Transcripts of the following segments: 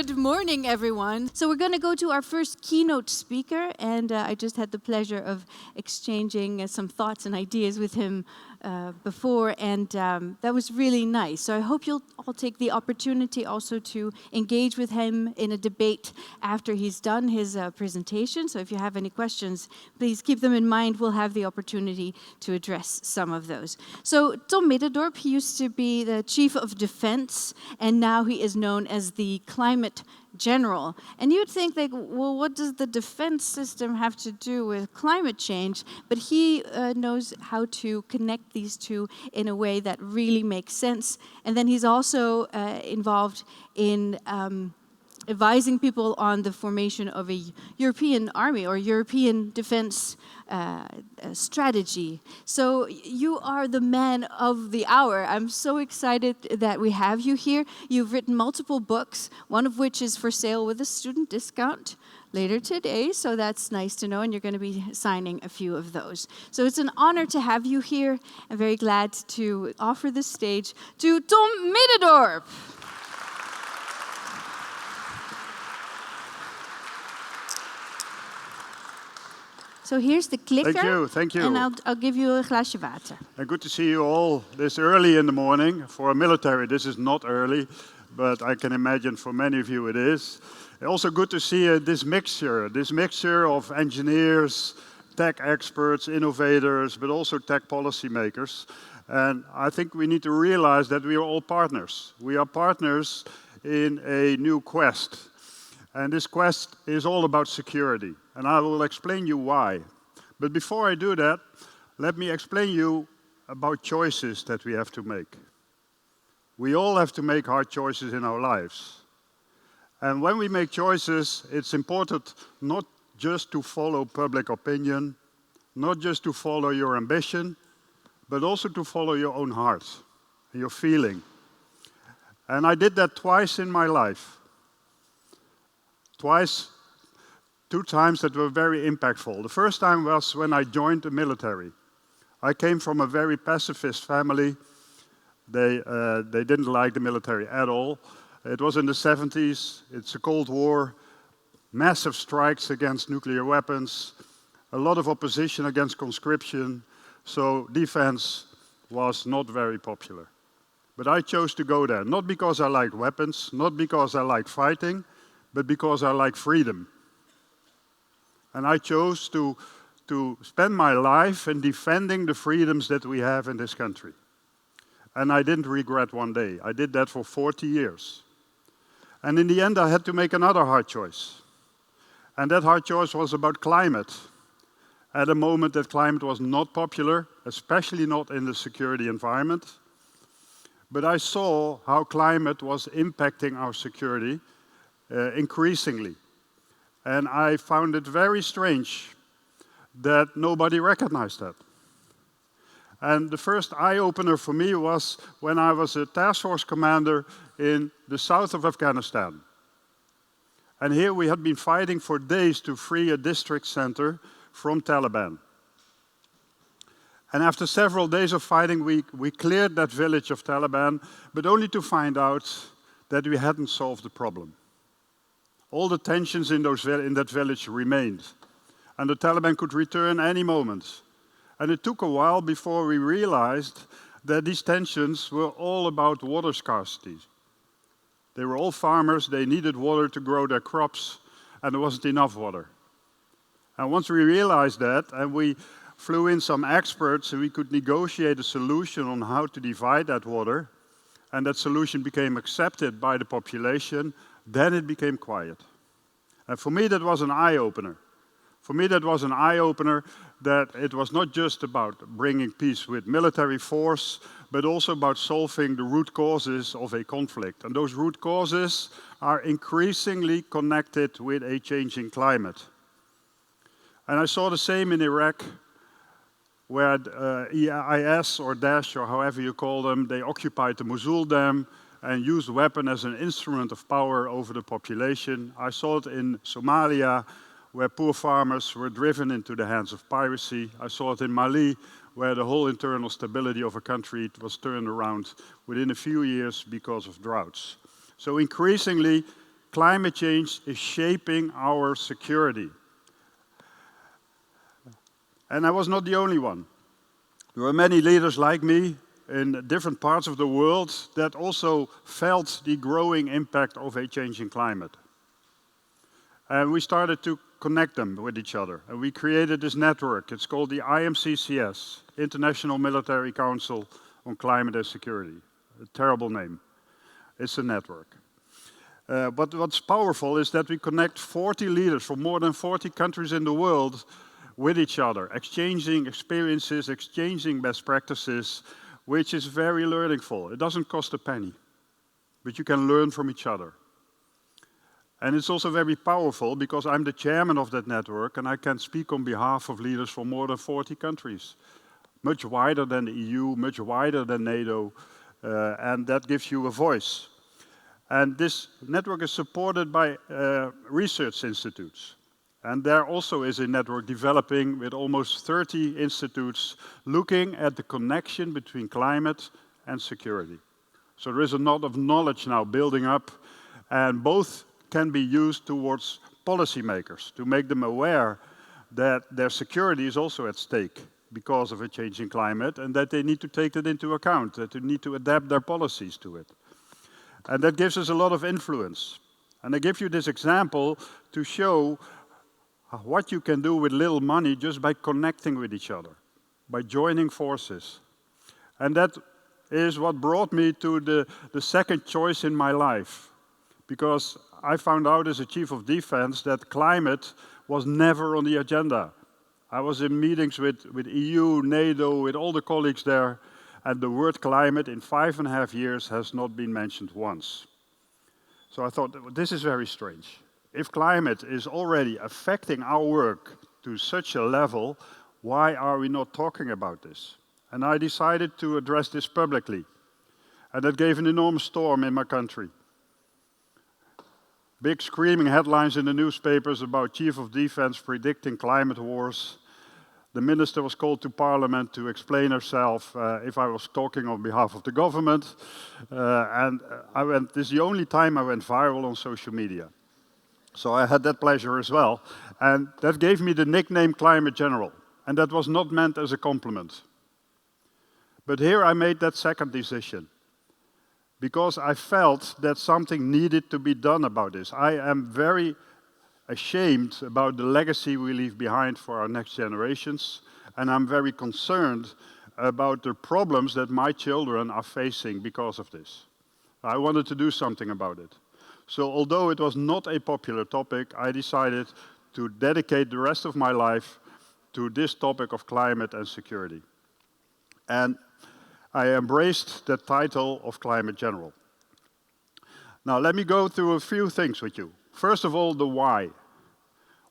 Good morning, everyone. So we're going to go to our first keynote speaker, and I just had the pleasure of exchanging some thoughts and ideas with him before, and that was really nice. So I hope you'll all take the opportunity also to engage with him in a debate after he's done his presentation. So if you have any questions, please keep them in mind. We'll have the opportunity to address some of those. So Tom Middendorp, he used to be the Chief of Defense, and now he is known as the Climate General. And you'd think, like, well, what does the defense system have to do with climate change? But he knows how to connect these two in a way that really makes sense. And then he's also involved in advising people on the formation of a European army or European defense strategy. So you are the man of the hour. I'm so excited that we have you here. You've written multiple books, one of which is for sale with a student discount later today, so that's nice to know, and you're going to be signing a few of those. So it's an honor to have you here. I'm very glad to offer the stage to Tom Middendorp. So here's the clicker. Thank you. And I'll give you a glaasje water. Good to see you all this early in the morning. For a military, this is not early, but I can imagine for many of you it is. Also good to see this mixture of engineers, tech experts, innovators, but also tech policymakers. And I think we need to realize that we are all partners. We are partners in a new quest. And this quest is all about security. And I will explain you why. But before I do that, let me explain you about choices that we have to make. We all have to make hard choices in our lives. And when we make choices, it's important not just to follow public opinion, not just to follow your ambition, but also to follow your own heart, your feeling. And I did that twice in my life. Two times that were very impactful. The first time was when I joined the military. I came from a very pacifist family. They didn't like the military at all. It was in the 70s, it's a Cold War, massive strikes against nuclear weapons, a lot of opposition against conscription, so defense was not very popular. But I chose to go there, not because I liked weapons, not because I liked fighting, but because I like freedom. And I chose to spend my life in defending the freedoms that we have in this country. And I didn't regret one day. I did that for 40 years. And in the end, I had to make another hard choice. And that hard choice was about climate. At a moment that climate was not popular, especially not in the security environment. But I saw how climate was impacting our security increasingly. And I found it very strange that nobody recognized that. And the first eye-opener for me was when I was a task force commander in the south of Afghanistan. And here we had been fighting for days to free a district center from Taliban. And after several days of fighting, we cleared that village of Taliban, but only to find out that we hadn't solved the problem. All the tensions in that village remained. And the Taliban could return any moment. And it took a while before we realized that these tensions were all about water scarcity. They were all farmers, they needed water to grow their crops, and there wasn't enough water. And once we realized that, and we flew in some experts, and we could negotiate a solution on how to divide that water, and that solution became accepted by the population, then it became quiet. And for me, that was an eye-opener. For me, that was an eye-opener that it was not just about bringing peace with military force, but also about solving the root causes of a conflict. And those root causes are increasingly connected with a changing climate. And I saw the same in Iraq, where IS or Daesh, or however you call them, they occupied the Mosul Dam and used weapon as an instrument of power over the population. I saw it in Somalia, where poor farmers were driven into the hands of piracy. I saw it in Mali, where the whole internal stability of a country was turned around within a few years because of droughts. So increasingly, climate change is shaping our security. And I was not the only one. There were many leaders like me in different parts of the world that also felt the growing impact of a changing climate. And we started to connect them with each other. And we created this network. It's called the IMCCS, International Military Council on Climate and Security. A terrible name. It's a network. But what's powerful is that we connect 40 leaders from more than 40 countries in the world with each other, exchanging experiences, exchanging best practices, which is very learningful. It doesn't cost a penny, but you can learn from each other. And it's also very powerful because I'm the chairman of that network and I can speak on behalf of leaders from more than 40 countries. Much wider than the EU, much wider than NATO, and that gives you a voice. And this network is supported by research institutes. And there also is a network developing with almost 30 institutes looking at the connection between climate and security. So there is a lot of knowledge now building up, and both can be used towards policymakers to make them aware that their security is also at stake because of a changing climate and that they need to take that into account, that they need to adapt their policies to it. And that gives us a lot of influence. And I give you this example to show what you can do with little money just by connecting with each other, by joining forces. And that is what brought me to the second choice in my life. Because I found out as a chief of defense that climate was never on the agenda. I was in meetings with EU, NATO, with all the colleagues there, and the word climate in 5.5 years has not been mentioned once. So I thought, this is very strange. If climate is already affecting our work to such a level, why are we not talking about this? And I decided to address this publicly. And that gave an enormous storm in my country. Big screaming headlines in the newspapers about Chief of Defense predicting climate wars. The minister was called to Parliament to explain herself if I was talking on behalf of the government. This is the only time I went viral on social media. So I had that pleasure as well. And that gave me the nickname Climate General. And that was not meant as a compliment. But here I made that second decision. Because I felt that something needed to be done about this. I am very ashamed about the legacy we leave behind for our next generations. And I'm very concerned about the problems that my children are facing because of this. I wanted to do something about it. So although it was not a popular topic, I decided to dedicate the rest of my life to this topic of climate and security. And I embraced the title of Climate General. Now let me go through a few things with you. First of all, the why.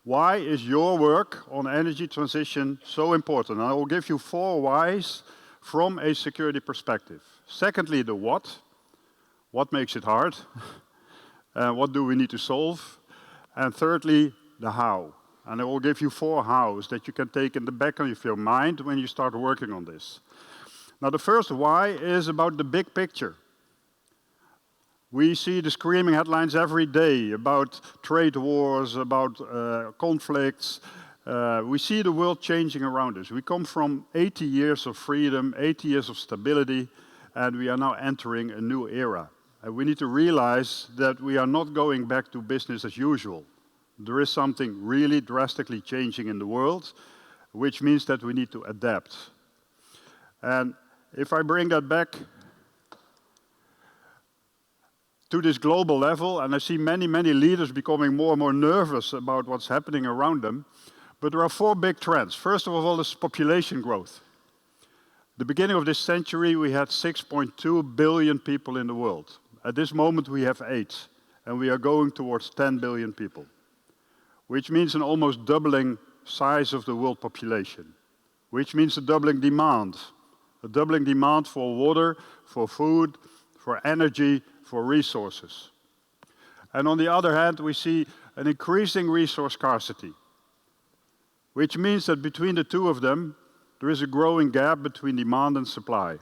Why is your work on energy transition so important? And I will give you 4 whys from a security perspective. Secondly, the what. What makes it hard? What do we need to solve? And thirdly, the how. And I will give you 4 hows that you can take in the back of your mind when you start working on this. Now, the first why is about the big picture. We see the screaming headlines every day about trade wars, about conflicts. We see the world changing around us. We come from 80 years of freedom, 80 years of stability, and we are now entering a new era. And we need to realize that we are not going back to business as usual. There is something really drastically changing in the world, which means that we need to adapt. And if I bring that back to this global level, and I see many, many leaders becoming more and more nervous about what's happening around them, but there are 4 big trends. First of all is population growth. The beginning of this century, we had 6.2 billion people in the world. At this moment, we have 8, and we are going towards 10 billion people, which means an almost doubling size of the world population, which means a doubling demand for water, for food, for energy, for resources. And on the other hand, we see an increasing resource scarcity, which means that between the two of them, there is a growing gap between demand and supply.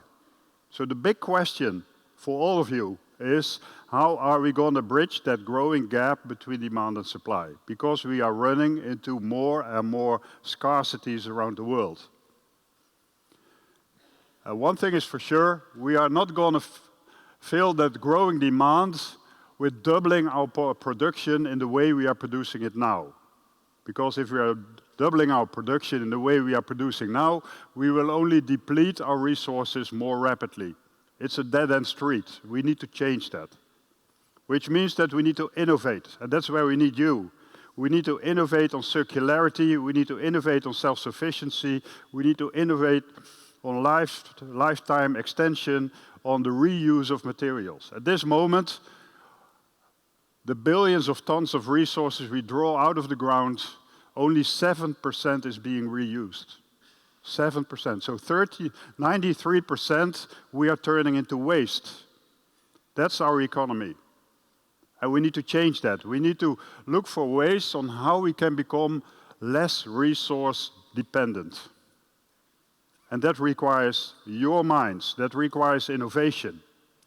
So the big question for all of you is how are we going to bridge that growing gap between demand and supply? Because we are running into more and more scarcities around the world. One thing is for sure, we are not going to fill that growing demand with doubling our production in the way we are producing it now. Because if we are doubling our production in the way we are producing now, we will only deplete our resources more rapidly. It's a dead-end street. We need to change that. Which means that we need to innovate, and that's where we need you. We need to innovate on circularity, we need to innovate on self-sufficiency, we need to innovate on lifetime extension, on the reuse of materials. At this moment, the billions of tons of resources we draw out of the ground, only 7% is being reused. 7%. So 93% we are turning into waste. That's our economy. And we need to change that. We need to look for ways on how we can become less resource dependent. And that requires your minds, that requires innovation,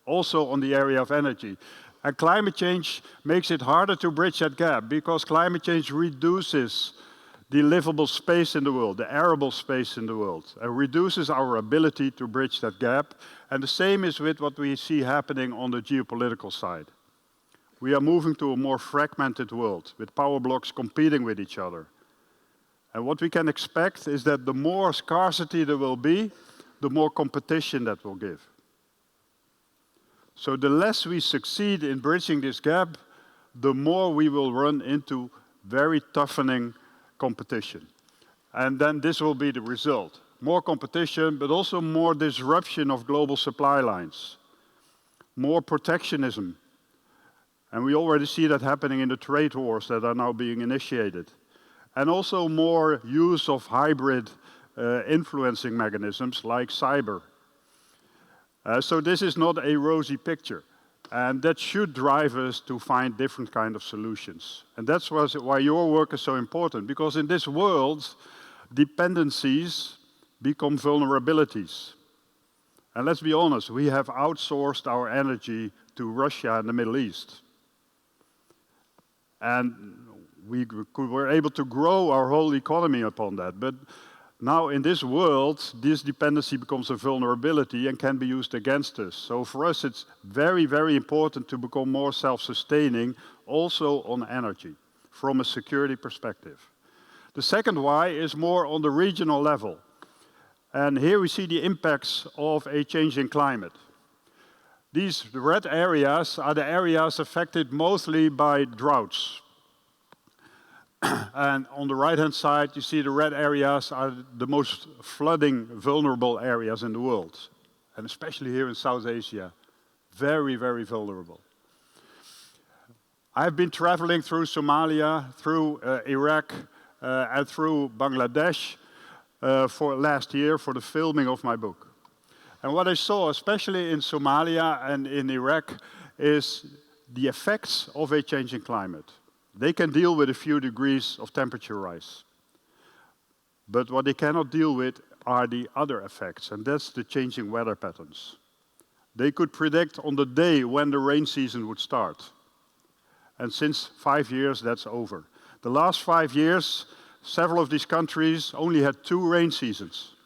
also on the area of energy. And climate change makes it harder to bridge that gap because climate change reduces the livable space in the world, the arable space in the world, and reduces our ability to bridge that gap. And the same is with what we see happening on the geopolitical side. We are moving to a more fragmented world with power blocks competing with each other. And what we can expect is that the more scarcity there will be, the more competition that will give. So the less we succeed in bridging this gap, the more we will run into very toughening competition. And then this will be the result. More competition, but also more disruption of global supply lines. More protectionism. And we already see that happening in the trade wars that are now being initiated. And also more use of hybrid influencing mechanisms like cyber. So this is not a rosy picture. And that should drive us to find different kind of solutions. And that's why your work is so important. Because in this world, dependencies become vulnerabilities. And let's be honest, we have outsourced our energy to Russia and the Middle East. And we were able to grow our whole economy upon that. But now in this world, this dependency becomes a vulnerability and can be used against us. So for us, it's very, very important to become more self-sustaining, also on energy, from a security perspective. The second why is more on the regional level. And here we see the impacts of a changing climate. These red areas are the areas affected mostly by droughts. And on the right-hand side, you see the red areas are the most flooding, vulnerable areas in the world. And especially here in South Asia, very, very vulnerable. I've been traveling through Somalia, through Iraq, and through Bangladesh for last year for the filming of my book. And what I saw, especially in Somalia and in Iraq, is the effects of a changing climate. They can deal with a few degrees of temperature rise. But what they cannot deal with are the other effects, and that's the changing weather patterns. They could predict on the day when the rain season would start. And since 5 years, that's over. The last 5 years, several of these countries only had 2 rain seasons,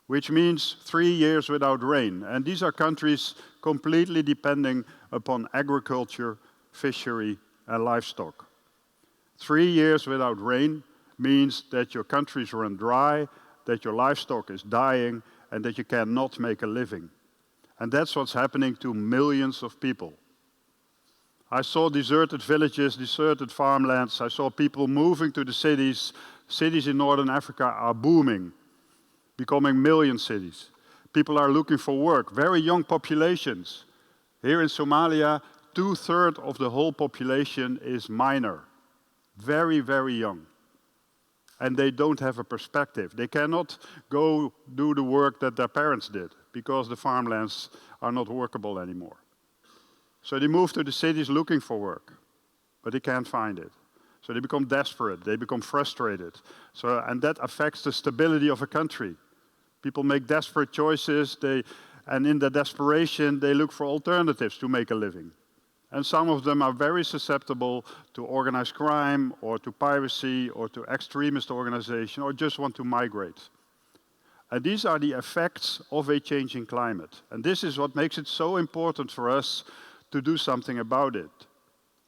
which means 3 years without rain. And these are countries completely depending upon agriculture, fishery, and livestock. 3 years without rain means that your countries run dry, that your livestock is dying, and that you cannot make a living. And that's what's happening to millions of people. I saw deserted villages, deserted farmlands. I saw people moving to the cities. Cities in Northern Africa are booming, becoming million cities. People are looking for work, very young populations. Here in Somalia, 2/3 of the whole population is minor. Very, very young. And they don't have a perspective. They cannot go do the work that their parents did because the farmlands are not workable anymore. So they move to the cities looking for work, but they can't find it. So they become desperate, they become frustrated. And that affects the stability of a country. People make desperate choices, and in their desperation, they look for alternatives to make a living. And some of them are very susceptible to organized crime, or to piracy, or to extremist organization, or just want to migrate. And these are the effects of a changing climate. And this is what makes it so important for us to do something about it,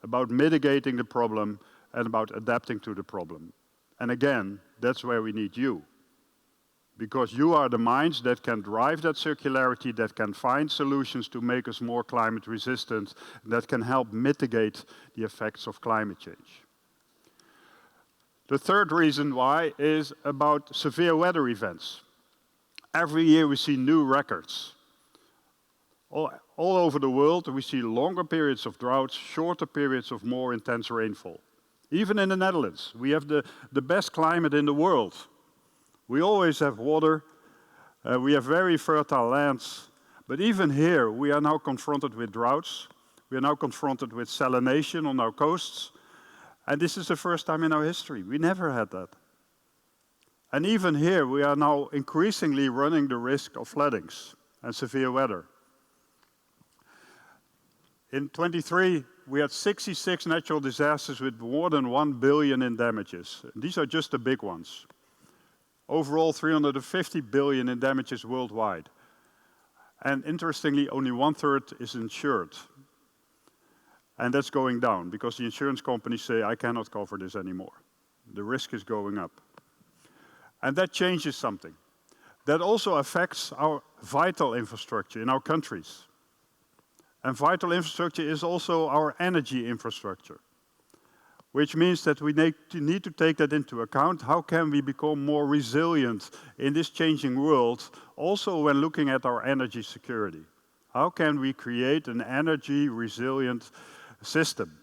about mitigating the problem and about adapting to the problem. And again, that's where we need you. Because you are the minds that can drive that circularity, that can find solutions to make us more climate resistant, that can help mitigate the effects of climate change. The third reason why is about severe weather events. Every year we see new records. All over the world we see longer periods of droughts, shorter periods of more intense rainfall. Even in the Netherlands, we have the best climate in the world. We always have water, we have very fertile lands, but even here we are now confronted with droughts, we are now confronted with salination on our coasts, and this is the first time in our history. We never had that. And even here we are now increasingly running the risk of floodings and severe weather. In 23, we had 66 natural disasters with more than 1 billion in damages. These are just the big ones. Overall, 350 billion in damages worldwide. And interestingly, only 1/3 is insured. And that's going down because the insurance companies say, I cannot cover this anymore. The risk is going up. And that changes something. That also affects our vital infrastructure in our countries. And vital infrastructure is also our energy infrastructure, which means that we need to take that into account. How can we become more resilient in this changing world, also when looking at our energy security? How can we create an energy resilient system?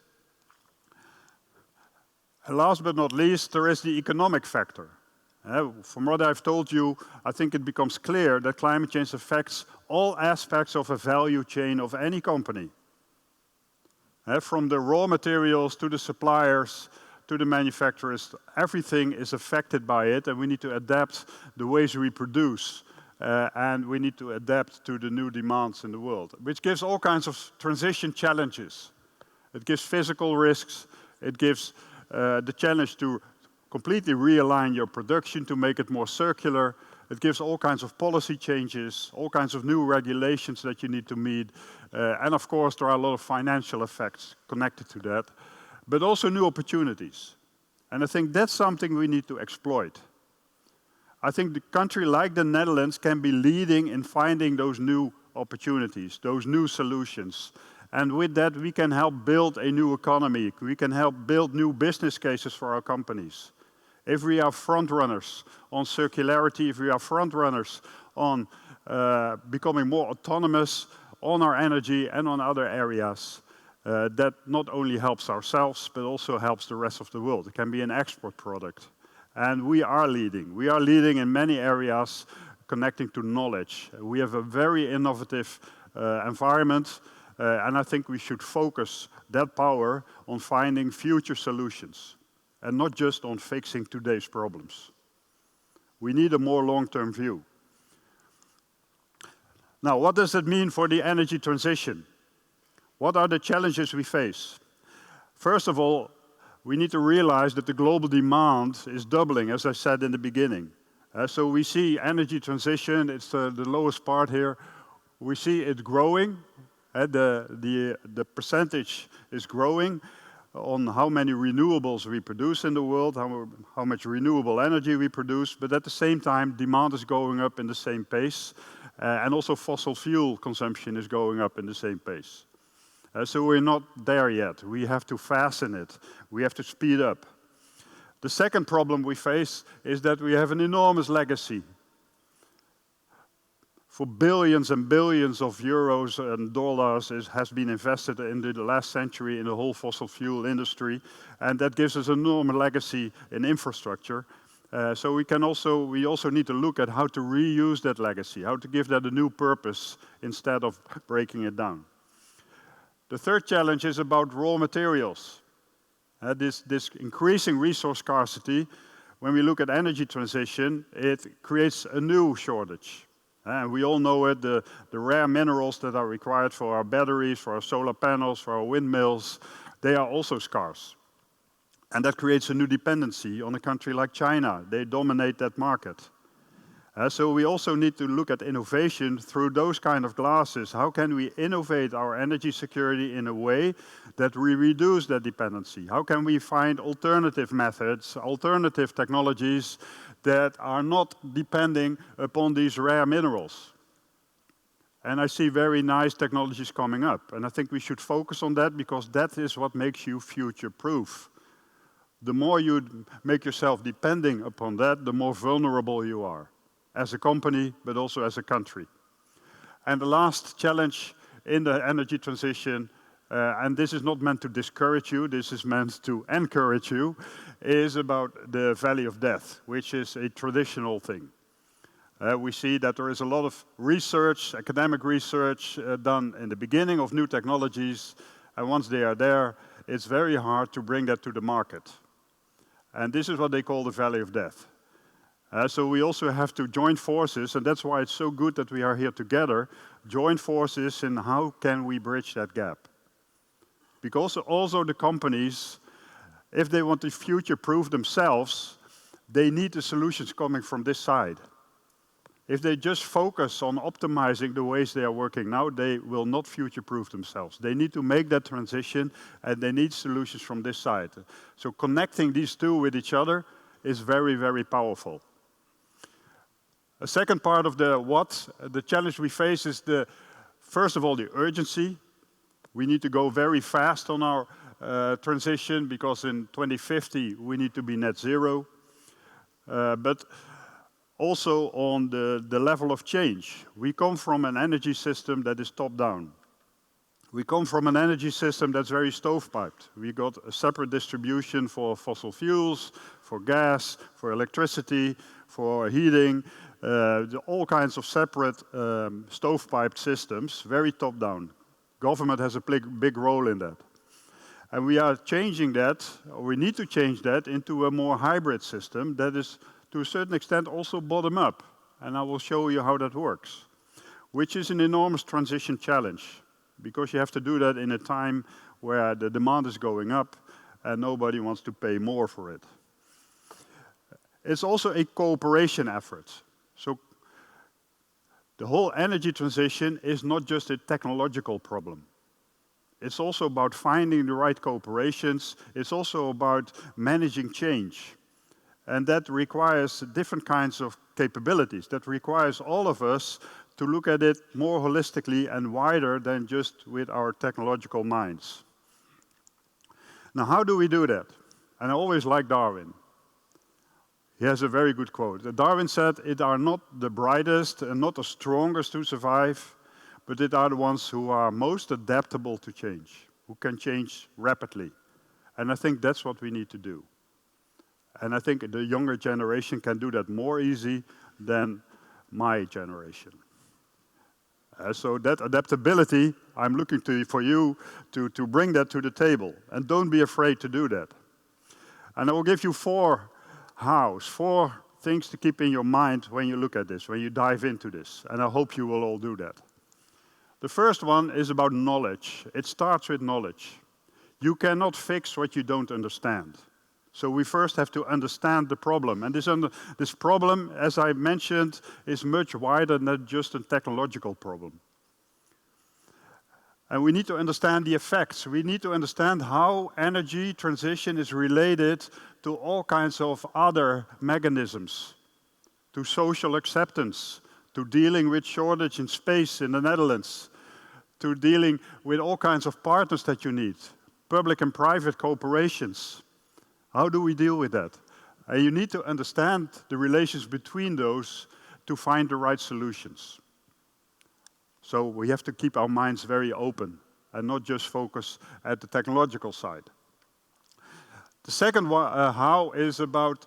And last but not least, there is the economic factor. From what I've told you, I think it becomes clear that climate change affects all aspects of a value chain of any company. From the raw materials to the suppliers to the manufacturers, everything is affected by it, and we need to adapt the ways we produce, and we need to adapt to the new demands in the world, which gives all kinds of transition challenges. It gives physical risks, it gives the challenge to completely realign your production to make it more circular. It gives all kinds of policy changes, all kinds of new regulations that you need to meet. And of course, there are a lot of financial effects connected to that, but also new opportunities. And I think that's something we need to exploit. I think a country like the Netherlands can be leading in finding those new opportunities, those new solutions. And with that, we can help build a new economy. We can help build new business cases for our companies. If we are front runners on circularity, if we are front runners on becoming more autonomous on our energy and on other areas, that not only helps ourselves, but also helps the rest of the world. It can be an export product. And we are leading. We are leading in many areas connecting to knowledge. We have a very innovative environment, and I think we should focus that power on finding future solutions, and not just on fixing today's problems. We need a more long-term view. Now, what does it mean for the energy transition? What are the challenges we face? First of all, we need to realize that the global demand is doubling, as I said in the beginning. So we see energy transition, it's the lowest part here. We see it growing. The percentage is growing on how many renewables we produce in the world, how much renewable energy we produce, but at the same time, demand is going up in the same pace, and also fossil fuel consumption is going up in the same pace. So we're not there yet. We have to fasten it. We have to speed up. The second problem we face is that we have an enormous legacy. For billions and billions of euros and dollars has been invested in the last century in the whole fossil fuel industry, and that gives us an enormous legacy in infrastructure. So we also need to look at how to reuse that legacy, how to give that a new purpose instead of breaking it down. The third challenge is about raw materials. This increasing resource scarcity, when we look at energy transition, it creates a new shortage. And we all know it, the rare minerals that are required for our batteries, for our solar panels, for our windmills, they are also scarce. And that creates a new dependency on a country like China. They dominate that market. So we also need to look at innovation through those kind of glasses. How can we innovate our energy security in a way that we reduce that dependency? How can we find alternative methods, alternative technologies that are not depending upon these rare minerals? And I see very nice technologies coming up. And I think we should focus on that because that is what makes you future-proof. The more you make yourself depending upon that, the more vulnerable you are, as a company, but also as a country. And the last challenge in the energy transition, and this is not meant to discourage you, this is meant to encourage you, is about the valley of death, which is a traditional thing. We see that there is a lot of research, academic research, done in the beginning of new technologies, and once they are there, it's very hard to bring that to the market. And this is what they call the valley of death. So we also have to join forces, and that's why it's so good that we are here together, join forces in how can we bridge that gap. Because also the companies, if they want to future-proof themselves, they need the solutions coming from this side. If they just focus on optimizing the ways they are working now, they will not future-proof themselves. They need to make that transition, and they need solutions from this side. So connecting these two with each other is very, very powerful. A second part of the challenge we face is first of all, the urgency. We need to go very fast on our transition because in 2050 we need to be net zero. But also on the level of change. We come from an energy system that is top-down. We come from an energy system that's very stovepiped. We got a separate distribution for fossil fuels, for gas, for electricity, for heating, all kinds of separate stovepiped systems, very top-down. Government has a big role in that. And we are changing that, or we need to change that into a more hybrid system that is to a certain extent also bottom-up, and I will show you how that works, which is an enormous transition challenge, because you have to do that in a time where the demand is going up and nobody wants to pay more for it. It's also a cooperation effort. So the whole energy transition is not just a technological problem. It's also about finding the right cooperations. It's also about managing change. And that requires different kinds of capabilities. That requires all of us to look at it more holistically and wider than just with our technological minds. Now, how do we do that? And I always like Darwin. He has a very good quote. Darwin said, "It are not the brightest and not the strongest who survive, but it are the ones who are most adaptable to change, who can change rapidly." And I think that's what we need to do. And I think the younger generation can do that more easy than my generation. So that adaptability, I'm looking for you to bring that to the table. And don't be afraid to do that. And I will give you four things to keep in your mind when you look at this, when you dive into this. And I hope you will all do that. The first one is about knowledge. It starts with knowledge. You cannot fix what you don't understand. So we first have to understand the problem. And this problem, as I mentioned, is much wider than just a technological problem. And we need to understand the effects. We need to understand how energy transition is related to all kinds of other mechanisms, to social acceptance, to dealing with shortage in space in the Netherlands, to dealing with all kinds of partners that you need, public and private cooperations. How do we deal with that? You need to understand the relations between those to find the right solutions. So we have to keep our minds very open and not just focus at the technological side. The second one, how, is about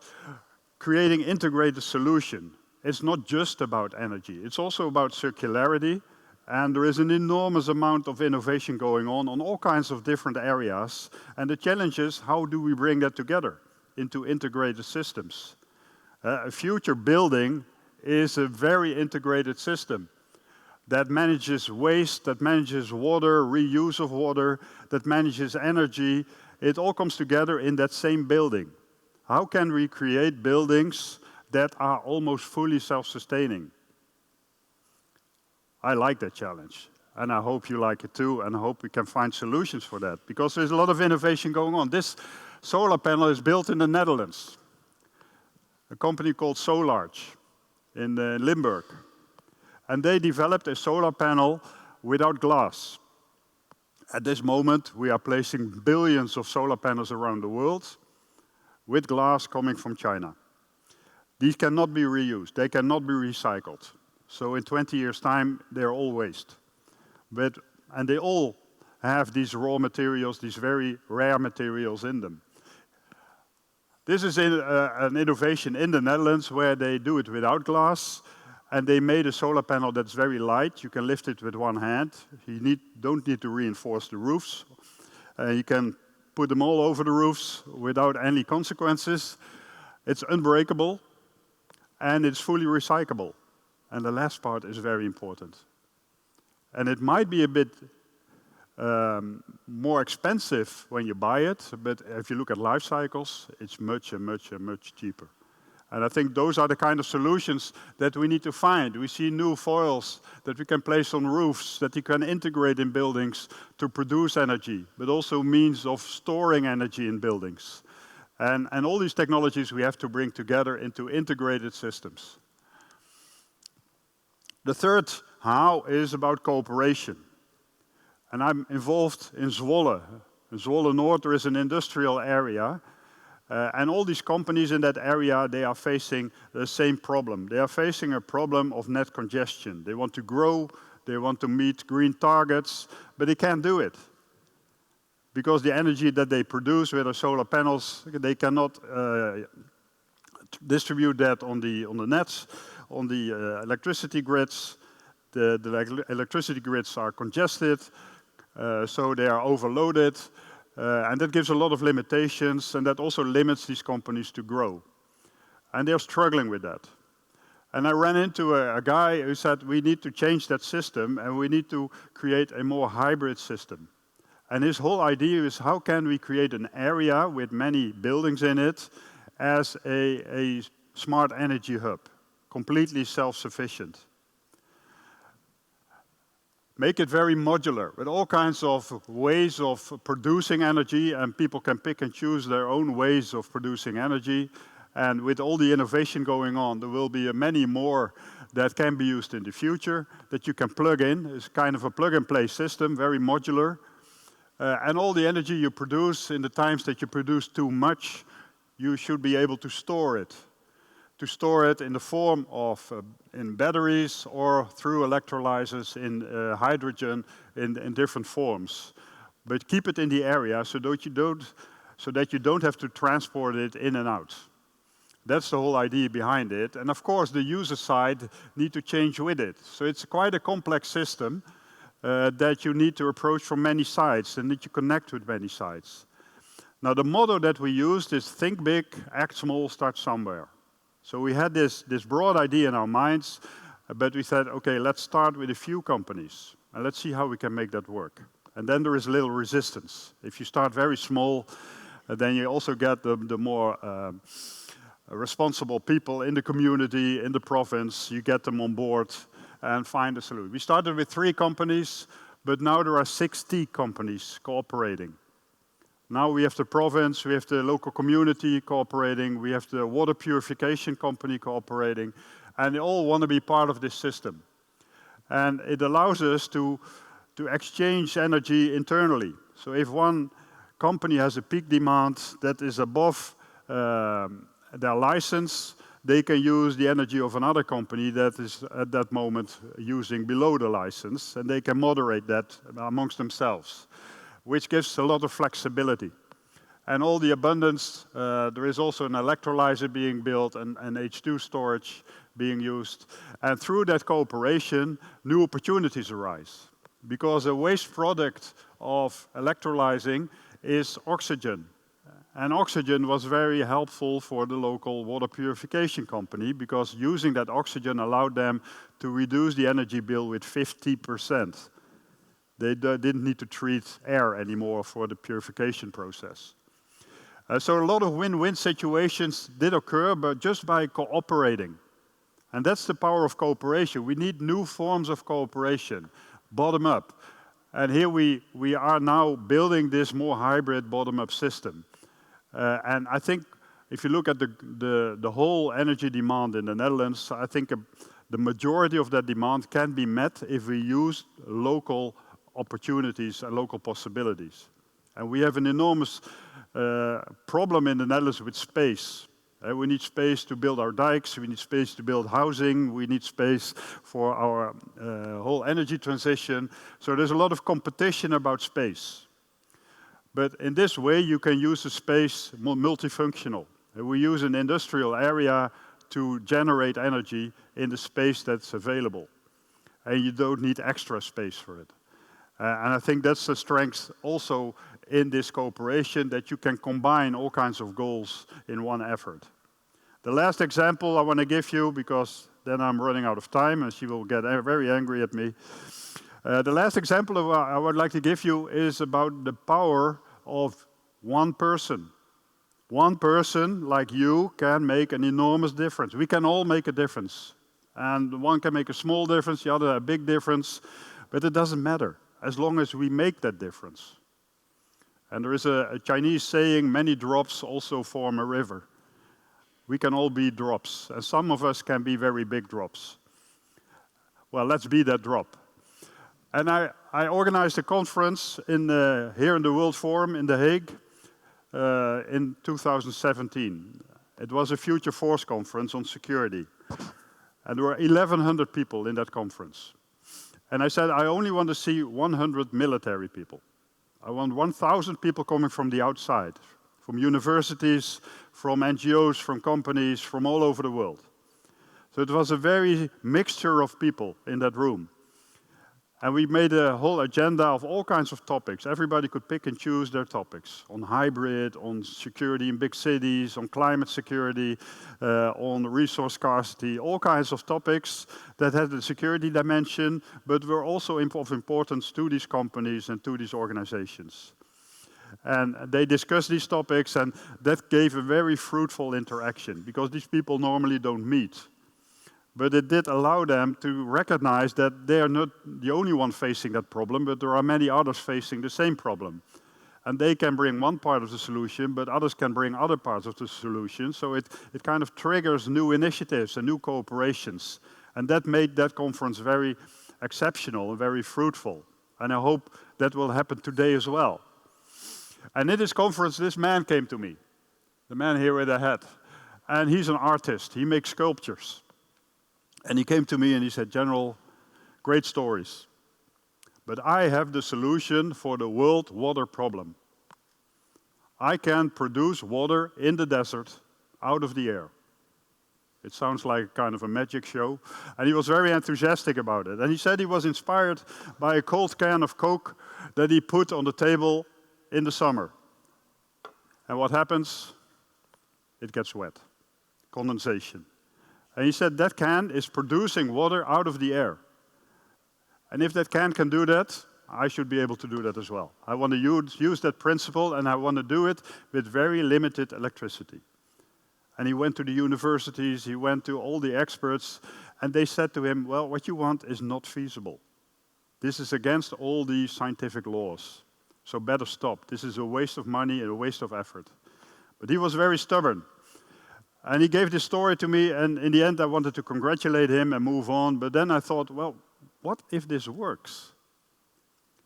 creating integrated solution. It's not just about energy. It's also about circularity. And there is an enormous amount of innovation going on all kinds of different areas. And the challenge is, how do we bring that together into integrated systems? A future building is a very integrated system that manages waste, that manages water, reuse of water, that manages energy. It all comes together in that same building. How can we create buildings that are almost fully self-sustaining? I like that challenge, and I hope you like it too, and I hope we can find solutions for that, because there's a lot of innovation going on. This solar panel is built in the Netherlands, a company called Solarge in Limburg. And they developed a solar panel without glass. At this moment, we are placing billions of solar panels around the world with glass coming from China. These cannot be reused. They cannot be recycled. So in 20 years' time, they're all waste. And they all have these raw materials, these very rare materials in them. This is an innovation in the Netherlands where they do it without glass. And they made a solar panel that's very light. You can lift it with one hand. You don't need to reinforce the roofs. You can put them all over the roofs without any consequences. It's unbreakable, and it's fully recyclable. And the last part is very important. And it might be a bit more expensive when you buy it, but if you look at life cycles, it's much cheaper. And I think those are the kind of solutions that we need to find. We see new foils that we can place on roofs, that you can integrate in buildings to produce energy, but also means of storing energy in buildings. And all these technologies we have to bring together into integrated systems. The third how is about cooperation. And I'm involved in Zwolle. In Zwolle North, there is an industrial area. And all these companies in that area, they are facing the same problem. They are facing a problem of net congestion. They want to grow, they want to meet green targets, but they can't do it. Because the energy that they produce with the solar panels, they cannot distribute that on the nets, on the electricity grids. The electricity grids are congested, so they are overloaded. And that gives a lot of limitations, and that also limits these companies to grow. And they're struggling with that. And I ran into a guy who said, we need to change that system, and we need to create a more hybrid system. And his whole idea is, how can we create an area with many buildings in it as a smart energy hub, completely self-sufficient. Make it very modular, with all kinds of ways of producing energy, and people can pick and choose their own ways of producing energy. And with all the innovation going on, there will be many more that can be used in the future, that you can plug in. It's kind of a plug-and-play system, very modular. And all the energy you produce, in the times that you produce too much, you should be able to store it. To store it in the form of in batteries or through electrolyzers in hydrogen in different forms. But keep it in the area so that you don't have to transport it in and out. That's the whole idea behind it. And of course, the user side need to change with it. So it's quite a complex system that you need to approach from many sides and that you connect with many sides. Now, the motto that we used is think big, act small, start somewhere. So we had this broad idea in our minds, but we said, okay, let's start with a few companies, and let's see how we can make that work. And then there is a little resistance. If you start very small, then you also get the more responsible people in the community, in the province, you get them on board and find a solution. We started with 3 companies, but now there are 60 companies cooperating. Now we have the province, we have the local community cooperating, we have the water purification company cooperating, and they all want to be part of this system. And it allows us to exchange energy internally. So if one company has a peak demand that is above their license, they can use the energy of another company that is at that moment using below the license, and they can moderate that amongst themselves, which gives a lot of flexibility. And all the abundance, there is also an electrolyzer being built and H2 storage being used. And through that cooperation, new opportunities arise. Because a waste product of electrolyzing is oxygen. And oxygen was very helpful for the local water purification company because using that oxygen allowed them to reduce the energy bill with 50%. They didn't need to treat air anymore for the purification process. So a lot of win-win situations did occur, but just by cooperating. And that's the power of cooperation. We need new forms of cooperation, bottom up. And here we are now building this more hybrid bottom-up system. And I think if you look at the whole energy demand in the Netherlands, I think the majority of that demand can be met if we use local opportunities and local possibilities. And we have an enormous problem in the Netherlands with space. We need space to build our dikes, we need space to build housing, we need space for our whole energy transition. So there's a lot of competition about space. But in this way, you can use the space multifunctional. We use an industrial area to generate energy in the space that's available. And you don't need extra space for it. And I think that's the strength also in this cooperation, that you can combine all kinds of goals in one effort. The last example I want to give you, because then I'm running out of time and she will get very angry at me. The last example I would like to give you is about the power of one person. One person like you can make an enormous difference. We can all make a difference. And one can make a small difference, the other a big difference, but it doesn't matter as long as we make that difference. And there is a Chinese saying, many drops also form a river. We can all be drops, and some of us can be very big drops. Well, let's be that drop. And I organized a conference here in the World Forum in The Hague in 2017. It was a Future Force conference on security. And there were 1,100 people in that conference. And I said, I only want to see 100 military people. I want 1,000 people coming from the outside, from universities, from NGOs, from companies, from all over the world. So it was a very mixture of people in that room. And we made a whole agenda of all kinds of topics. Everybody could pick and choose their topics on hybrid, on security in big cities, on climate security, on resource scarcity, all kinds of topics that had the security dimension, but were also of importance to these companies and to these organizations. And they discussed these topics, and that gave a very fruitful interaction, because these people normally don't meet. But it did allow them to recognize that they are not the only one facing that problem, but there are many others facing the same problem. And they can bring one part of the solution, but others can bring other parts of the solution. So it kind of triggers new initiatives and new cooperations. And that made that conference very exceptional and very fruitful. And I hope that will happen today as well. And in this conference, this man came to me, the man here with the hat. And he's an artist. He makes sculptures. And he came to me and he said, General, great stories, but I have the solution for the world water problem. I can produce water in the desert out of the air. It sounds like kind of a magic show. And he was very enthusiastic about it. And he said he was inspired by a cold can of Coke that he put on the table in the summer. And what happens? It gets wet. Condensation. And he said that can is producing water out of the air. And if that can do that, I should be able to do that as well. I want to use that principle, and I want to do it with very limited electricity. And he went to the universities, he went to all the experts, and they said to him, well, what you want is not feasible. This is against all the scientific laws. So better stop. This is a waste of money and a waste of effort. But he was very stubborn. And he gave this story to me, and in the end I wanted to congratulate him and move on. But then I thought, well, what if this works?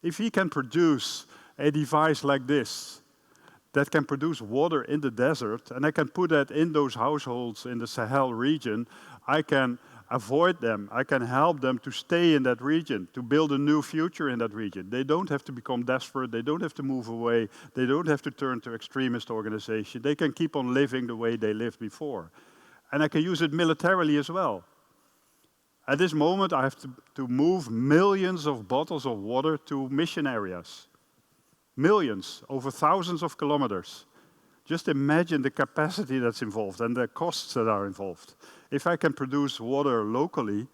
If he can produce a device like this, that can produce water in the desert, and I can put that in those households in the Sahel region, I can avoid them. I can help them to stay in that region, to build a new future in that region. They don't have to become desperate. They don't have to move away. They don't have to turn to extremist organizations. They can keep on living the way they lived before. And I can use it militarily as well. At this moment, I have to move millions of bottles of water to mission areas. Millions, over thousands of kilometers, Just imagine the capacity that's involved and the costs that are involved. If I can produce water locally,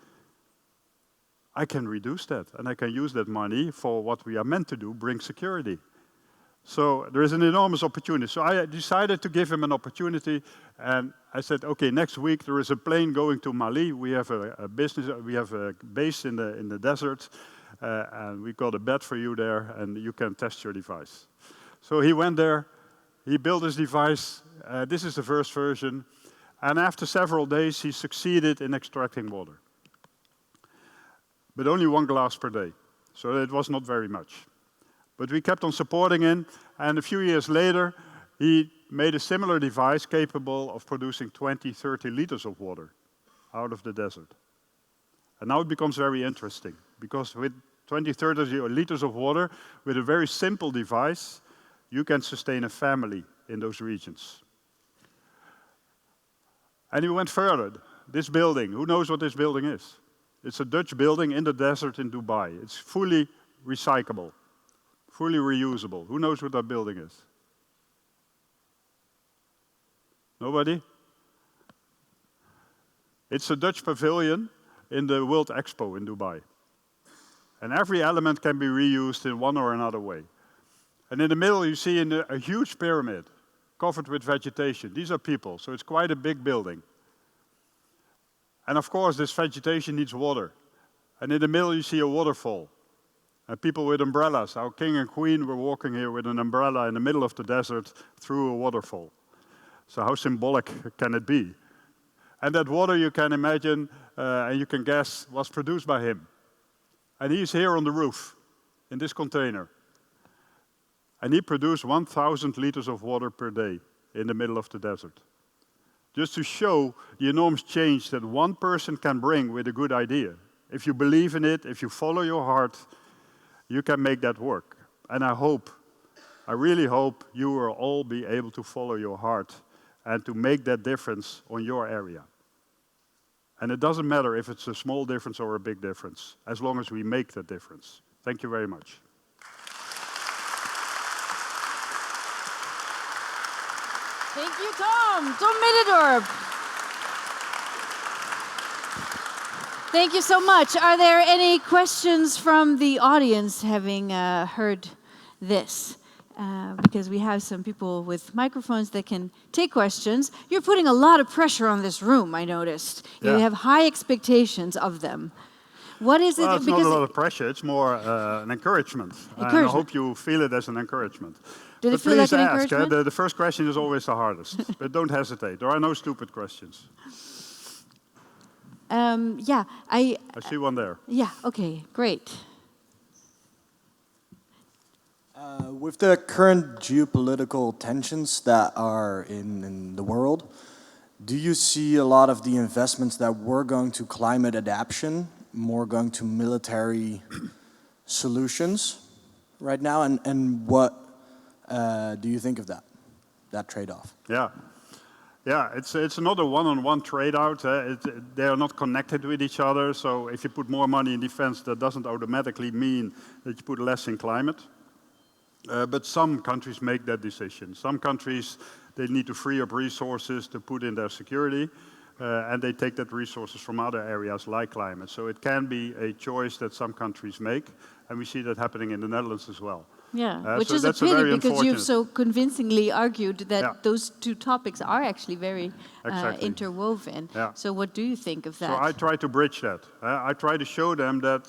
I can reduce that, and I can use that money for what we are meant to do, bring security. So there is an enormous opportunity. So I decided to give him an opportunity, and I said, okay, next week there is a plane going to Mali. We have a base in the desert, and we got a bed for you there, and you can test your device. So he went there, he built his device. This is the first version, and after several days, he succeeded in extracting water. But only 1 glass per day, so it was not very much. But we kept on supporting him, and a few years later, he made a similar device capable of producing 20, 30 liters of water out of the desert. And now it becomes very interesting, because with 20, 30 liters of water, with a very simple device, you can sustain a family in those regions. And he went further. This building, who knows what this building is? It's a Dutch building in the desert in Dubai. It's fully recyclable. Fully reusable. Who knows what that building is? Nobody? It's a Dutch pavilion in the World Expo in Dubai. And every element can be reused in one or another way. And in the middle you see a huge pyramid covered with vegetation. These are people, so it's quite a big building. And of course this vegetation needs water. And in the middle you see a waterfall. And people with umbrellas. Our king and queen were walking here with an umbrella in the middle of the desert through a waterfall. So how symbolic can it be? And that water, you can imagine, and you can guess, was produced by him. And he's here on the roof, in this container. And he produced 1,000 liters of water per day in the middle of the desert. Just to show the enormous change that one person can bring with a good idea. If you believe in it, if you follow your heart, you can make that work. And I really hope you will all be able to follow your heart and to make that difference on your area. And it doesn't matter if it's a small difference or a big difference, as long as we make that difference. Thank you very much. Thank you, Tom. Tom Middendorp. Thank you so much. Are there any questions from the audience having heard this? Because we have some people with microphones that can take questions. You're putting a lot of pressure on this room, I noticed. Yeah. You have high expectations of them. What is it? Well, it's not a lot of pressure. It's more an encouragement. And I hope you feel it as an encouragement. Did it But feel like please an ask. encouragement? The first question is always the hardest. But don't hesitate. There are no stupid questions. Yeah, I see one there. Yeah, okay, great. With the current geopolitical tensions that are in the world, do you see a lot of the investments that were going to climate adaptation more going to military solutions right now? And what do you think of that trade-off? Yeah. Yeah, it's another one-on-one trade-out. They are not connected with each other, so if you put more money in defense, that doesn't automatically mean that you put less in climate. But some countries make that decision. Some countries, they need to free up resources to put in their security, and they take that resources from other areas like climate. So it can be a choice that some countries make, and we see that happening in the Netherlands as well. Yeah, which so is a that's pity very because you've unfortunate. so convincingly argued that Yeah. those two topics are actually very Exactly. interwoven. Yeah. So what do you think of that? So I try to bridge that. I try to show them that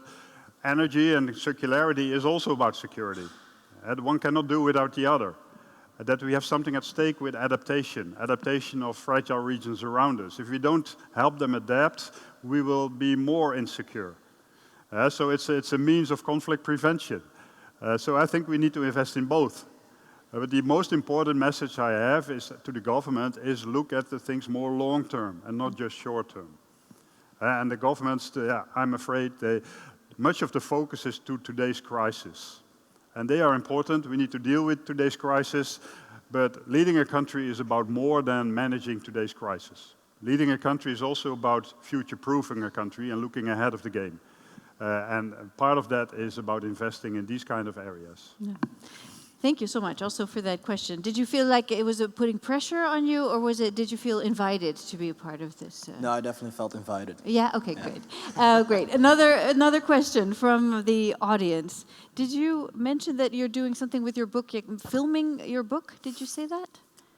energy and circularity is also about security. One cannot do without the other. That we have something at stake with adaptation of fragile regions around us. If we don't help them adapt, we will be more insecure. So it's a means of conflict prevention. So I think we need to invest in both. But the most important message I have is to the government is look at the things more long term and not just short term. And the governments, I'm afraid, much of the focus is to today's crisis. And they are important. We need to deal with today's crisis. But leading a country is about more than managing today's crisis. Leading a country is also about future-proofing a country and looking ahead of the game. And part of that is about investing in these kind of areas. Yeah. Thank you so much also for that question. Did you feel like it was putting pressure on you, or did you feel invited to be a part of this? No, I definitely felt invited. Yeah, okay, great. Great. Another question from the audience. Did you mention that you're doing something with your book, filming your book? Did you say that?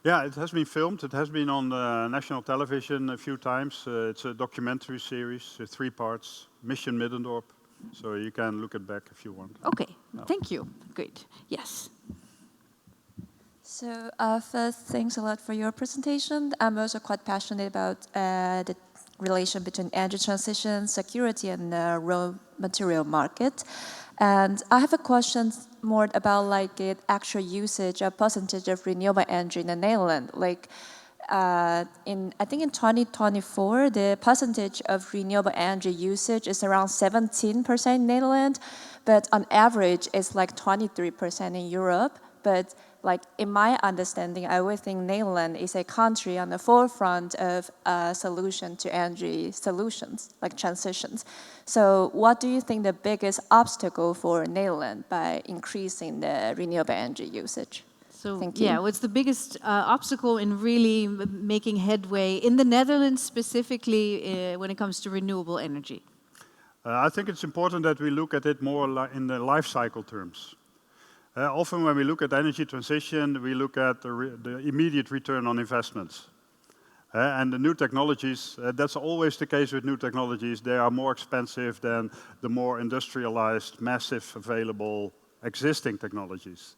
Yeah, it has been filmed. It has been on national television a few times. It's a documentary series, 3 parts, Mission Middendorp. So you can look it back if you want. Okay, thank you. Great. Yes. So first, thanks a lot for your presentation. I'm also quite passionate about the relation between energy transition, security, and the raw material market. And I have a question more about like the actual usage or percentage of renewable energy in the Netherlands. Like I think in 2024, the percentage of renewable energy usage is around 17% in Netherlands, but on average, it's like 23% in Europe. But like in my understanding, I would think Netherlands is a country on the forefront of solution to energy solutions, like transitions. So what do you think the biggest obstacle for Netherlands by increasing the renewable energy usage? So Thank you. yeah, what's the biggest obstacle in really making headway in the Netherlands specifically when it comes to renewable energy? I think it's important that we look at it more in the life cycle terms. Often when we look at energy transition, we look at the immediate return on investments. And the new technologies, that's always the case with new technologies. They are more expensive than the more industrialized, massive available existing technologies.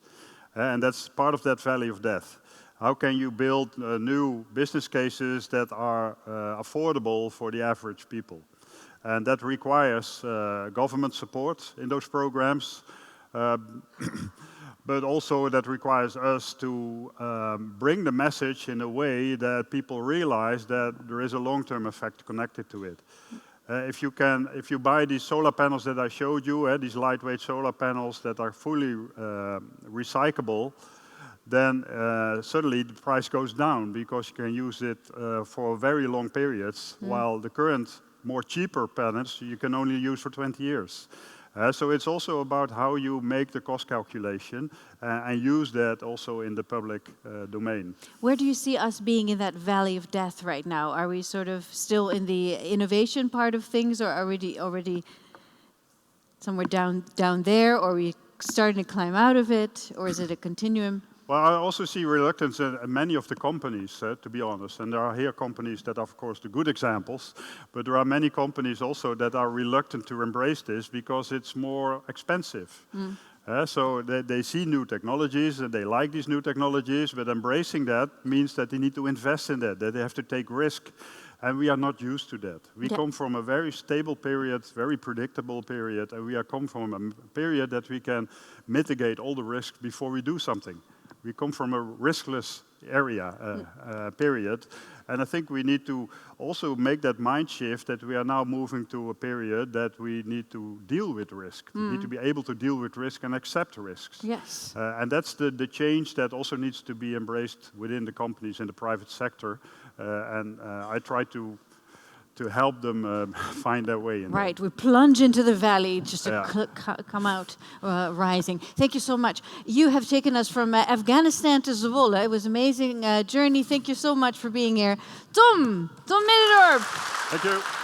And that's part of that valley of death. How can you build new business cases that are affordable for the average people? And that requires government support in those programs. But also that requires us to bring the message in a way that people realize that there is a long-term effect connected to it. If you buy these solar panels that I showed you, these lightweight solar panels that are fully recyclable, then suddenly the price goes down because you can use it for very long periods, while the current more cheaper panels you can only use for 20 years. So it's also about how you make the cost calculation and use that also in the public domain. Where do you see us being in that valley of death right now? Are we sort of still in the innovation part of things, or are we already somewhere down there, or are we starting to climb out of it, or is it a continuum? Well, I also see reluctance in many of the companies, to be honest. And there are here companies that are, of course, the good examples. But there are many companies also that are reluctant to embrace this because it's more expensive. So they see new technologies and they like these new technologies. But embracing that means that they need to invest in that they have to take risk. And we are not used to that. We come from a very stable period, very predictable period. And we come from a period that we can mitigate all the risks before we do something. We come from a riskless period, and I think we need to also make that mind shift that we are now moving to a period that we need to deal with risk. We need to be able to deal with risk and accept risks. Yes. And that's the change that also needs to be embraced within the companies in the private sector. And I try to help them find their way in Right, there. we plunge into the valley just to come out rising. Thank you so much. You have taken us from Afghanistan to Zwolle. It was an amazing journey. Thank you so much for being here. Tom Middendorp. Thank you.